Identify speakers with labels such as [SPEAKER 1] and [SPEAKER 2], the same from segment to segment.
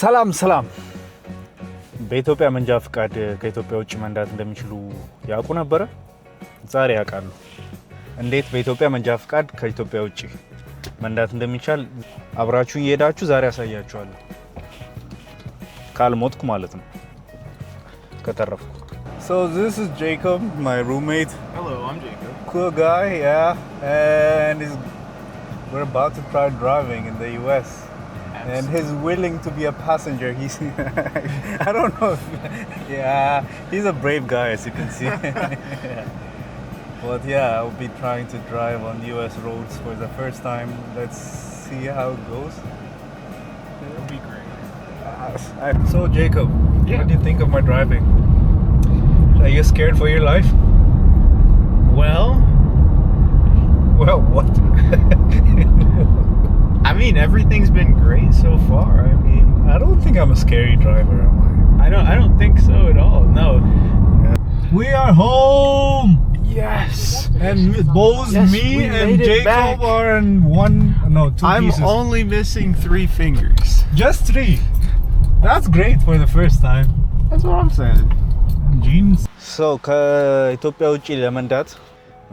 [SPEAKER 1] ሰላም በኢትዮጵያ መንጃ ፍቃድ ከኢትዮጵያ ውጭ መንዳት እንደሚችሉ ያውቁ ነበር? ዛሬ ያውቃሉ። እንዴት በኢትዮጵያ መንጃ ፍቃድ ከኢትዮጵያ ውጭ መንዳት እንደሚቻል አብራችሁን እየሄዳችሁ ዛሬ ያሳያችኋለሁ። ካልሞትኩ ማለት ነው፣ ከተረፍኩ። So this is Jacob, my roommate.
[SPEAKER 2] Hello, I'm Jacob.
[SPEAKER 1] Cool guy, yeah. And we're about to try driving in the US.
[SPEAKER 2] Absolutely.
[SPEAKER 1] And he's willing to be a passenger. He's I don't know if, yeah, he's a brave guy, as you can see. But yeah, I'll be trying to drive on US roads for the first time. Let's see how it goes.
[SPEAKER 2] It'll be great.
[SPEAKER 1] So Jacob,
[SPEAKER 2] Yeah.
[SPEAKER 1] what do you think of my driving? Are you scared for your life?
[SPEAKER 2] Well,
[SPEAKER 1] What?
[SPEAKER 2] I mean, everything's been great so far. I mean,
[SPEAKER 1] I don't think I'm a scary driver, am I?
[SPEAKER 2] I don't think so at all. No.
[SPEAKER 1] We are home!
[SPEAKER 2] Yes.
[SPEAKER 1] And both
[SPEAKER 2] Yes,
[SPEAKER 1] me
[SPEAKER 2] we
[SPEAKER 1] and
[SPEAKER 2] made it
[SPEAKER 1] Jacob
[SPEAKER 2] back.
[SPEAKER 1] are in two
[SPEAKER 2] I'm
[SPEAKER 1] pieces.
[SPEAKER 2] only missing 3 fingers.
[SPEAKER 1] Just 3. That's great for the first time.
[SPEAKER 2] That's what I'm saying.
[SPEAKER 1] Jeans. So, ከኢትዮጵያ ውጪ ለመንዳት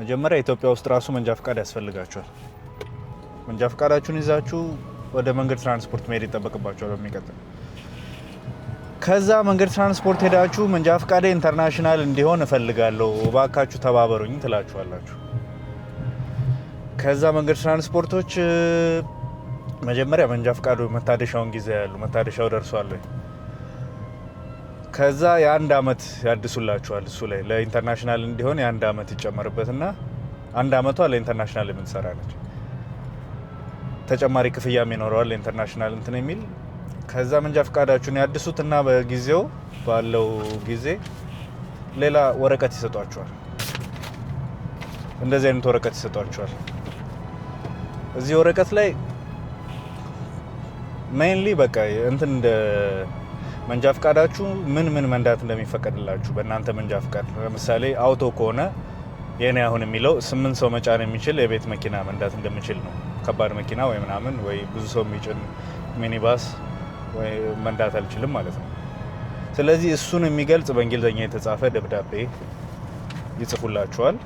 [SPEAKER 1] መጀመሪያ ኢትዮጵያ ውስጥ ራሱ መንጃ ፍቃድ ያስፈልጋቸዋል። መንጃ ፍቃዳችሁን ይዛችሁ ወደ መንገድ ትራንስፖርት መሄድ ይጠበቅባችኋል በሚቀጥል። ከዛ መንገድ ትራንስፖርት ሄዳችሁ መንጃ ፍቃዴ ኢንተርናሽናል እንዲሆን እፈልጋለሁ እባካችሁ ተባበሩኝ ትላችኋላችሁ። ከዛ መንገድ ትራንስፖርቶች መጀመሪያ መንጃ ፍቃዱ መታደሻውን ጊዜ ያሉ መታደሻው ደርሷል። ከዛ የ1 አመት ያድሱላችኋል። እሱ ላይ ለኢንተርናሽናል እንዲሆን የ1 አመት ይጨመርበትና 1 አመቷ ለኢንተርናሽናል የምትሰራ ነች። ተጨማሪ ክፍያም ይኖረዋል ለኢንተርናሽናል እንትን የሚል። ከዛ መንጃ ፍቃዳችሁን ያድሱትና በጊዜው ባለው ጊዜ ሌላ ወረቀት ይሰጧችኋል። እንደዚህ አይነት ወረቀት ይሰጧችኋል። እዚህ ወረቀት ላይ ሜይንሊ በቃ እንትን እንደ መንጃ ፍቃዳችሁ ምን መንዳት እንደሚፈቀድላችሁ በእናንተ መንጃ ፍቃድ። ለምሳሌ አውቶ ከሆነ የኔ አሁን የሚለው 8 ሰው መጫን የሚችል የቤት መኪና መንዳት እንደምችል ነው። ከባድ መኪና ወይ ምናምን ወይ ብዙ ሰው የሚጭን ሚኒባስ ወይ መንዳት አልችልም ማለት ነው። ስለዚህ እሱን የሚገልጽ በእንግሊዝኛ የተጻፈ ደብዳቤ ይጽፉላችኋል።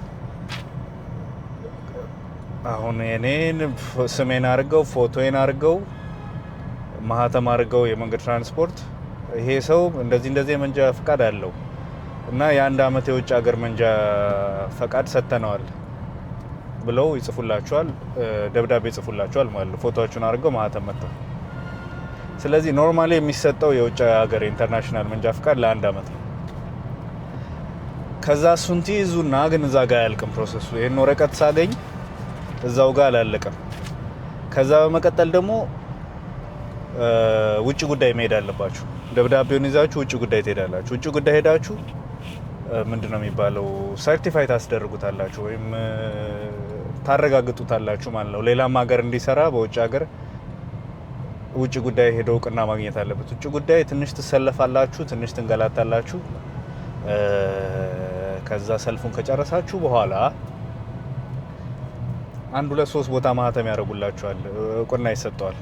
[SPEAKER 1] አሁን የኔን ስሜን አድርገው ፎቶዬን አድርገው ማህተም አድርገው የመንገድ ትራንስፖርት ይሄ ሰው እንደዚህ የመንጃ ፍቃድ አለው እና የ1 አመት የውጭ ሀገር መንጃ ፈቃድ ሰጥተነዋል ብለው ይጽፉላችኋል። ደብዳቤ ይጽፉላችኋል ማለት ነው። ፎቶዎቹን አድርገው ማህተም መጥተው። ስለዚህ ኖርማሊ የሚሰጠው የውጭ ሀገር ኢንተርናሽናል መንጃ ፍቃድ ለ1 አመት ነው። ከዛ እሱን ትይዙና ግን እዛ ጋር አያልቅም ፕሮሰሱ። ይሄን ወረቀት ሳገኝ እዛው ጋር አላለቀም። ከዛ በመቀጠል ደግሞ ውጭ ጉዳይ መሄድ አለባችሁ። ደብዳቤውን ይዛችሁ ውጭ ጉዳይ ትሄዳላችሁ። ውጭ ጉዳይ ሄዳችሁ ምንድነው የሚባለው ሰርቲፋይ ታስደርጉታላችሁ ወይም ታረጋግጡታላችሁ ማለት ነው። ሌላም ሀገር እንዲሰራ በውጭ ሀገር ውጭ ጉዳይ ሄዶ እውቅና ማግኘት አለበት። ውጭ ጉዳይ ትንሽ ትሰለፋላችሁ፣ ትንሽ ትንገላታላችሁ። ከዛ ሰልፉን ከጨረሳችሁ በኋላ 1 2 3 ቦታ ማህተም ያደርጉላችኋል፣ እውቅና ይሰጠዋል።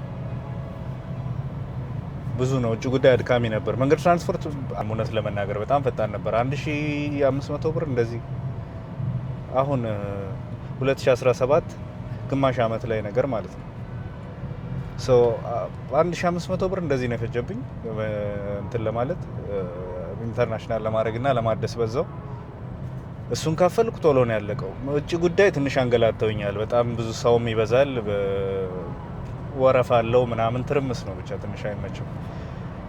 [SPEAKER 1] ብዙ ነው። ውጭ ጉዳይ አድካሚ ነበር። መንገድ ትራንስፖርት እውነት ለመናገር በጣም ፈጣን ነበር። 1500 ብር እንደዚህ። አሁን 2017 ግማሽ አመት ላይ ነገር ማለት ነው። 1500 ብር እንደዚህ ነው የፈጀብኝ እንትን ለማለት ኢንተርናሽናል ለማድረግና ለማደስ በዛው። እሱን ካፈልኩ ቶሎ ነው ያለቀው። ውጭ ጉዳይ ትንሽ አንገላተውኛል። በጣም ብዙ ሰውም ይበዛል፣ ወረፋ አለው ምናምን፣ ትርምስ ነው ብቻ ትንሽ አይመችም።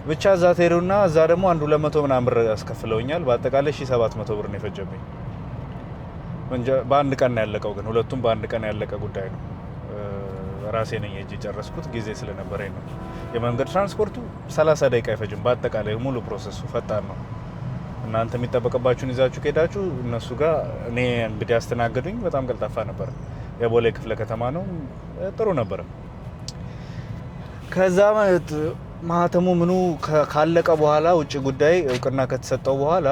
[SPEAKER 1] ብቻ እዛ ትሄዱና እዛ ደግሞ 200 ምናምን ብር ያስከፍለውኛል። በአጠቃላይ 1700 ብር ነው የፈጀብኝ። በአንድ ቀን ነው ያለቀው። ግን ሁለቱም በአንድ ቀን ያለቀ ጉዳይ ነው። ራሴ ነኝ እጅ ጨረስኩት፣ ጊዜ ስለነበረኝ ነው። የመንገድ ትራንስፖርቱ 30 ደቂቃ አይፈጅም። በአጠቃላይ ሙሉ ፕሮሰሱ ፈጣን ነው። እናንተ የሚጠበቅባችሁን ይዛችሁ ከሄዳችሁ እነሱ ጋር እኔ እንግዲህ ያስተናገዱኝ በጣም ቀልጣፋ ነበር። የቦሌ ክፍለ ከተማ ነው፣ ጥሩ ነበር። ከዛ ማህተሙ ምኑ ካለቀ በኋላ ውጭ ጉዳይ እውቅና ከተሰጠው በኋላ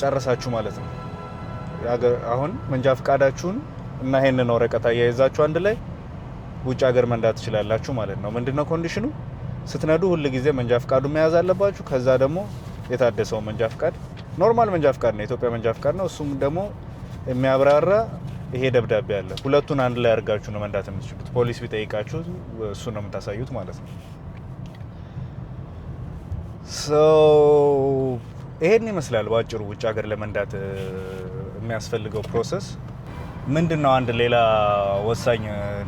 [SPEAKER 1] ጨረሳችሁ ማለት ነው። አሁን መንጃ ፍቃዳችሁን እና ይሄንን ወረቀት አያይዛችሁ አንድ ላይ ውጭ ሀገር መንዳት ትችላላችሁ ማለት ነው። ምንድነው ኮንዲሽኑ? ስትነዱ ሁሉ ጊዜ መንጃ ፍቃዱ መያዝ አለባችሁ። ከዛ ደግሞ የታደሰው መንጃ ፍቃድ ኖርማል መንጃ ፍቃድ ነው፣ የኢትዮጵያ መንጃ ፍቃድ ነው። እሱም ደግሞ የሚያብራራ ይሄ ደብዳቤ አለ። ሁለቱን አንድ ላይ አድርጋችሁ ነው መንዳት የምትችሉት። ፖሊስ ቢጠይቃችሁ እሱ ነው የምታሳዩት ማለት ነው። ይሄን ይመስላል በአጭሩ ውጭ ሀገር ለመንዳት የሚያስፈልገው ፕሮሰስ። ምንድነው አንድ ሌላ ወሳኝ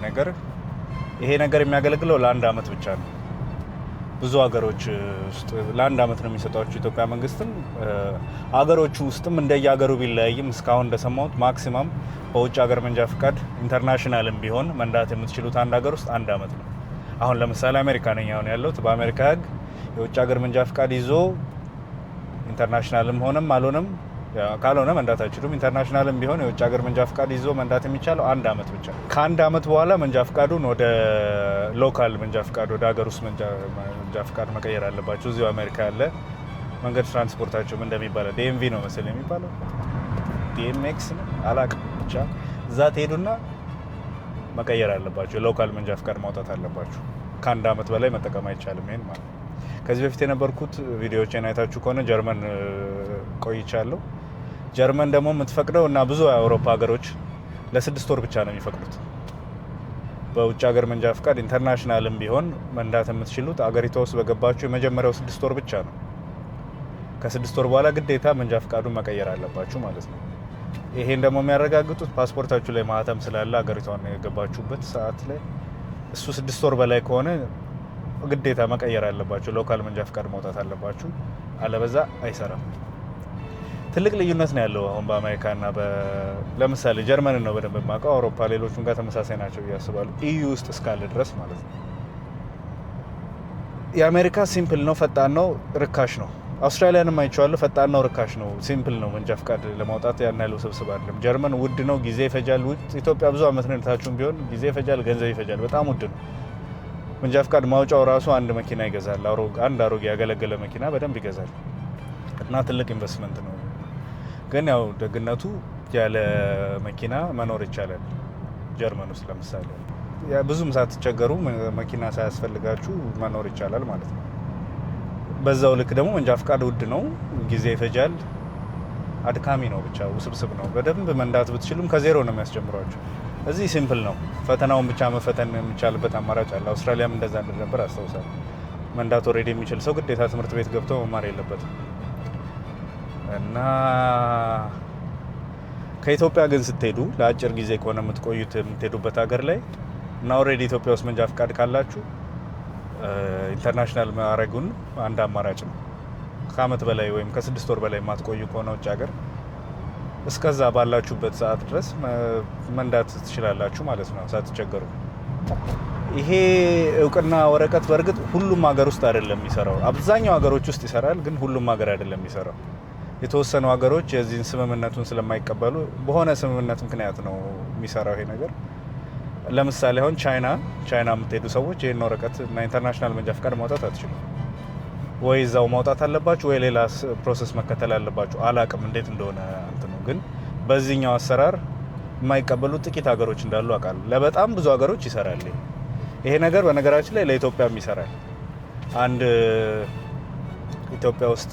[SPEAKER 1] ነገር፣ ይሄ ነገር የሚያገለግለው ለ1 አመት ብቻ ነው። ብዙ ሀገሮች ውስጥ ለ1 አመት ነው የሚሰጧችሁ። ኢትዮጵያ መንግስትም ሀገሮቹ ውስጥም እንደየሀገሩ ቢለያይም እስካሁን እንደሰማሁት ማክሲማም በውጭ ሀገር መንጃ ፍቃድ ኢንተርናሽናልም ቢሆን መንዳት የምትችሉት አንድ ሀገር ውስጥ 1 አመት ነው። አሁን ለምሳሌ አሜሪካ ነኝ አሁን ያለሁት። በአሜሪካ ህግ የውጭ ሀገር መንጃ ፍቃድ ይዞ ኢንተርናሽናልም ሆነም አልሆነም ካልሆነ መንዳት አይችሉም። ኢንተርናሽናልም ቢሆን የውጭ ሀገር መንጃ ፍቃድ ይዞ መንዳት የሚቻለው 1 አመት ብቻ። ከ1 አመት በኋላ መንጃ ፍቃዱን ወደ ሎካል መንጃ ፍቃድ ወደ ሀገር ውስጥ መንጃ ፍቃድ መቀየር አለባቸው። እዚሁ አሜሪካ ያለ መንገድ ትራንስፖርታቸው እንደሚባለው ዲኤምቪ ነው መሰለኝ የሚባለው፣ ዲኤምኤክስ ነው አላውቅም፣ ብቻ እዛ ትሄዱና መቀየር አለባቸው። ሎካል መንጃ ፍቃድ ማውጣት አለባቸው። ከ1 አመት በላይ መጠቀም አይቻልም። ይሄን ማለት ከዚህ በፊት የነበርኩት ቪዲዮዎችን አይታችሁ ከሆነ ጀርመን ቆይቻለሁ። ጀርመን ደግሞ የምትፈቅደው እና ብዙ የአውሮፓ ሀገሮች ለ6 ወር ብቻ ነው የሚፈቅዱት። በውጭ ሀገር መንጃ ፍቃድ ኢንተርናሽናልም ቢሆን መንዳት የምትችሉት አገሪቷ ውስጥ በገባችሁ የመጀመሪያው 6 ወር ብቻ ነው። ከ6 ወር በኋላ ግዴታ መንጃ ፍቃዱን መቀየር አለባችሁ ማለት ነው። ይሄን ደግሞ የሚያረጋግጡት ፓስፖርታችሁ ላይ ማህተም ስላለ አገሪቷን የገባችሁበት ሰዓት ላይ እሱ 6 ወር በላይ ከሆነ ግዴታ መቀየር አለባችሁ። ሎካል መንጃ ፍቃድ ማውጣት አለባችሁ፣ አለበዛ አይሰራም። ትልቅ ልዩነት ነው ያለው አሁን በአሜሪካና ለምሳሌ ጀርመንን ነው በደንብ የማውቀው። አውሮፓ ሌሎቹም ጋር ተመሳሳይ ናቸው እያስባሉ ኢዩ ውስጥ እስካለ ድረስ ማለት ነው። የአሜሪካ ሲምፕል ነው፣ ፈጣን ነው፣ ርካሽ ነው። አውስትራሊያንም አይቼዋለሁ፣ ፈጣን ነው፣ ርካሽ ነው፣ ሲምፕል ነው። መንጃ ፍቃድ ለማውጣት ያን ያለው ስብስብ አይደለም። ጀርመን ውድ ነው፣ ጊዜ ይፈጃል። ኢትዮጵያ ብዙ አመት ነታችሁም ቢሆን ጊዜ ይፈጃል፣ ገንዘብ ይፈጃል፣ በጣም ውድ ነው። መንጃ ፍቃድ ማውጫው ራሱ አንድ መኪና ይገዛል። አንድ አሮጌ ያገለገለ መኪና በደንብ ይገዛል እና ትልቅ ኢንቨስትመንት ነው። ግን ያው ደግነቱ ያለ መኪና መኖር ይቻላል። ጀርመን ውስጥ ለምሳሌ ብዙም ሳትቸገሩ መኪና ሳያስፈልጋችሁ መኖር ይቻላል ማለት ነው። በዛው ልክ ደግሞ መንጃ ፍቃድ ውድ ነው፣ ጊዜ ይፈጃል፣ አድካሚ ነው፣ ብቻ ውስብስብ ነው። በደንብ መንዳት ብትችሉም ከዜሮ ነው የሚያስጀምሯቸው። እዚህ ሲምፕል ነው። ፈተናውን ብቻ መፈተን የሚቻልበት አማራጭ አለ። አውስትራሊያም እንደዛ እንደነበር አስታውሳለሁ። መንዳት ኦልሬዲ የሚችል ሰው ግዴታ ትምህርት ቤት ገብቶ መማር የለበትም። እና ከኢትዮጵያ ግን ስትሄዱ ለአጭር ጊዜ ከሆነ የምትሄዱበት ሀገር ላይ እና ኦልሬዲ ኢትዮጵያ ውስጥ መንጃ ፍቃድ ካላችሁ ኢንተርናሽናል ማድረጉን አንድ አማራጭ ነው። ከአመት በላይ ወይም ከ6 ወር በላይ የማትቆዩ ከሆነ ውጭ ሀገር እስከዛ ባላችሁበት ሰዓት ድረስ መንዳት ትችላላችሁ ማለት ነው ሳትቸገሩ። ይሄ እውቅና ወረቀት በእርግጥ ሁሉም ሀገር ውስጥ አይደለም የሚሰራው። አብዛኛው ሀገሮች ውስጥ ይሰራል፣ ግን ሁሉም ሀገር አይደለም የሚሰራው። የተወሰኑ ሀገሮች የዚህን ስምምነቱን ስለማይቀበሉ በሆነ ስምምነት ምክንያት ነው የሚሰራው ይሄ ነገር። ለምሳሌ አሁን ቻይና የምትሄዱ ሰዎች ይህን ወረቀት እና ኢንተርናሽናል መንጃ ፍቃድ ማውጣት አትችሉም። ወይ እዛው ማውጣት አለባችሁ ወይ ሌላ ፕሮሰስ መከተል አለባችሁ። አላቅም እንዴት እንደሆነ ነው፣ ግን በዚህኛው አሰራር የማይቀበሉ ጥቂት ሀገሮች እንዳሉ አውቃለሁ። ለበጣም ብዙ ሀገሮች ይሰራል ይሄ ነገር። በነገራችን ላይ ለኢትዮጵያም ይሰራል። አንድ ኢትዮጵያ ውስጥ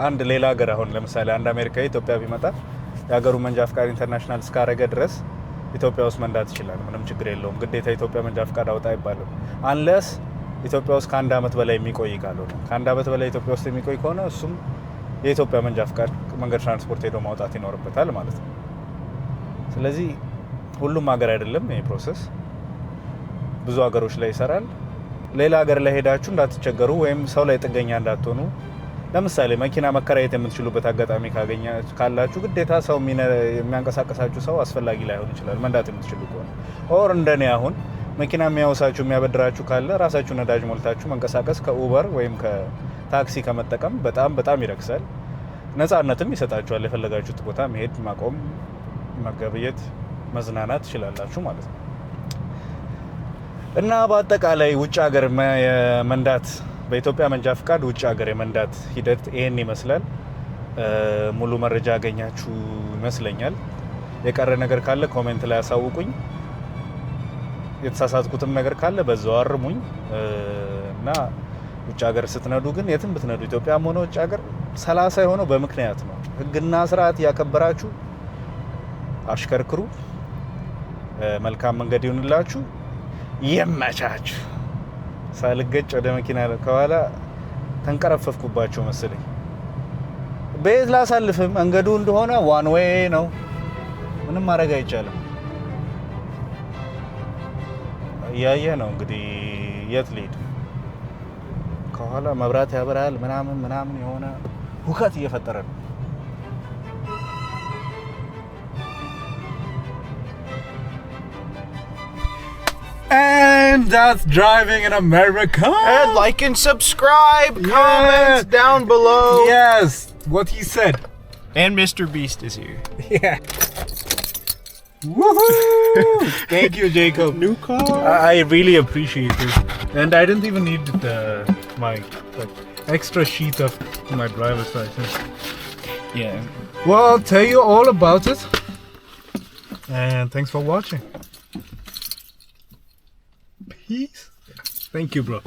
[SPEAKER 1] አንድ ሌላ ሀገር አሁን ለምሳሌ አንድ አሜሪካዊ ኢትዮጵያ ቢመጣ የሀገሩ መንጃ ፍቃድ ኢንተርናሽናል እስካረገ ድረስ ኢትዮጵያ ውስጥ መንዳት ይችላል። ምንም ችግር የለውም። ግዴታ ኢትዮጵያ መንጃ ፍቃድ አውጣ አይባልም። አንለስ ኢትዮጵያ ውስጥ ከ1 አመት በላይ የሚቆይ ካልሆነ፣ ከ1 አመት በላይ ኢትዮጵያ ውስጥ የሚቆይ ከሆነ እሱም የኢትዮጵያ መንጃ ፍቃድ መንገድ ትራንስፖርት ሄዶ ማውጣት ይኖርበታል ማለት ነው። ስለዚህ ሁሉም ሀገር አይደለም ይሄ ፕሮሰስ፣ ብዙ ሀገሮች ላይ ይሰራል። ሌላ ሀገር ላይ ሄዳችሁ እንዳትቸገሩ ወይም ሰው ላይ ጥገኛ እንዳትሆኑ። ለምሳሌ መኪና መከራየት የምትችሉበት አጋጣሚ ካላችሁ ግዴታ ሰው የሚያንቀሳቀሳችሁ ሰው አስፈላጊ ላይሆን ይችላል መንዳት የምትችሉ ከሆነ። ኦር እንደኔ አሁን መኪና የሚያወሳችሁ የሚያበድራችሁ ካለ ራሳችሁ ነዳጅ ሞልታችሁ መንቀሳቀስ ከኡበር ወይም ከታክሲ ከመጠቀም በጣም ይረክሳል። ነፃነትም ይሰጣችኋል። የፈለጋችሁት ቦታ መሄድ፣ ማቆም፣ መገብየት፣ መዝናናት ትችላላችሁ ማለት ነው። እና በአጠቃላይ ውጭ ሀገር የመንዳት በኢትዮጵያ መንጃ ፍቃድ ውጭ ሀገር የመንዳት ሂደት ይሄን ይመስላል። ሙሉ መረጃ ያገኛችሁ ይመስለኛል። የቀረ ነገር ካለ ኮሜንት ላይ ያሳውቁኝ። የተሳሳትኩትም ነገር ካለ በዛው አርሙኝ እና ውጭ ሀገር ስትነዱ ግን የትም ብትነዱ ኢትዮጵያም ሆነ ውጭ ሀገር 30 የሆነው በምክንያት ነው። ህግና ስርዓት ያከበራችሁ አሽከርክሩ። መልካም መንገድ ይሁንላችሁ። ይመቻችሁ። ሳልገጭ ወደ መኪና ከኋላ ተንቀረፈፍኩባቸው መሰለኝ። ቤት ላሳልፍ መንገዱ እንደሆነ ዋን ዌይ ነው። ምንም ማድረግ አይቻልም። እያየ ነው እንግዲህ የት ልሂድ። ከኋላ መብራት ያበራል ምናምን የሆነ ሁከት እየፈጠረ ነው።
[SPEAKER 2] And that's driving in America.
[SPEAKER 3] And like and subscribe, comment down below.
[SPEAKER 2] Yes, what he said.
[SPEAKER 3] And Mr. Beast is here.
[SPEAKER 2] Yeah. Woohoo! Thank you, Jacob.
[SPEAKER 3] New car.
[SPEAKER 2] I really appreciate it. And I didn't even need my extra sheet of my driver's license.
[SPEAKER 3] Yeah.
[SPEAKER 2] Well, I'll tell you all about it. And thanks for watching. Peace. Thank you, bro.